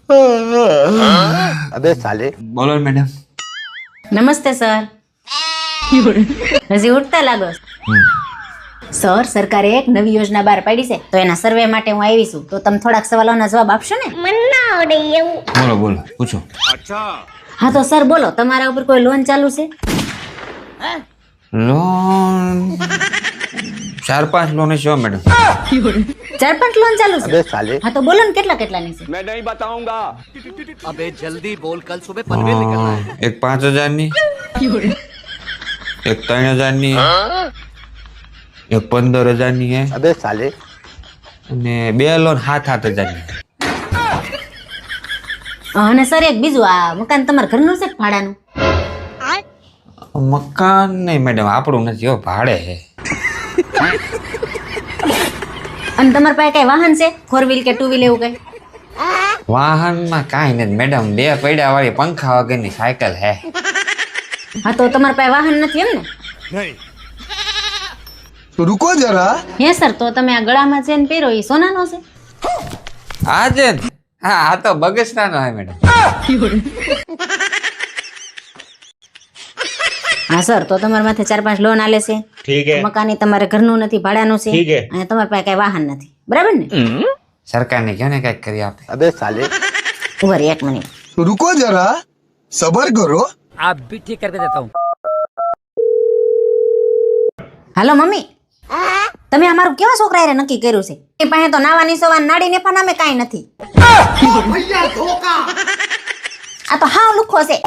अबे साले બોલો મેડમ. નમસ્તે સર. હજી ઉઠતા લાગો. સર, સરકારે એક નવી યોજના બહાર પાડી છે, તો એના સર્વે માટે હું આવી છું. તો તમે થોડાક સવાલોના જવાબ આપશો ને? બોલો બોલો પૂછો. હા તો સર બોલો, તમારા ઉપર કોઈ લોન ચાલુ છે? લોન 4-5 લોન છે મેડમ. 4-5 લોન ચાલુ છે? अबे साले હા તો બોલો ને કેટલા કેટલાની છે? अबे जल्दी बोल, कल सुबह पनवेल निकलना है। એક 5,000 ની, એક 3,000 ની, એક 15,000 ની હે अबे साले અને 2 લોન 7,000 ની. અને સર એક બીજું, આ મકાન તમારા ઘરનું છે કે ભાડાનું? મકાન નહીં મેડમ, આપણું નથી હો, ભાડે હે. અને તમારા પાસે કઈ વાહન છે, 4 વ્હીલ કે 2 વ્હીલ એવું કઈ? વાહનમાં કાંઈ નથી મેડમ, 2 પૈડા વાળી પંખા વગરની સાયકલ હે. હા તો તમારા પાસે વાહન નથી એમ ને? तो रुको जरा। હે સર, તો તમે આ ગળામાં ચેન પહેરો એ સોનાનો છે? હા છે ને? હા, આ તો બગસરાનો હે મેડમ. હા સર, તો તમારા માથે 4-5 લોન આલે છે. ઠીક હે. મકાન ઈ તમારે ઘરનું નથી, ભાડાનું છે. ઠીક હે. અને તમારા પાસે કઈ વાહન નથી, બરાબર ને? સરકારને કહો ને કંઈક કરી આપે. अबे साले ઉભા રહી 1 મિનિટ. तो रुको जरा, सबर करो। आप भी ठीक करके देता हूँ। હાલો મમ્મી, તમે અમારું કેવા છોકરા હારે નક્કી કર્યું છે? એ પાસે તો નાવાની સવાન નાડી ને નામે કાંઈ નથી. આ તો હાવ લુખો છે.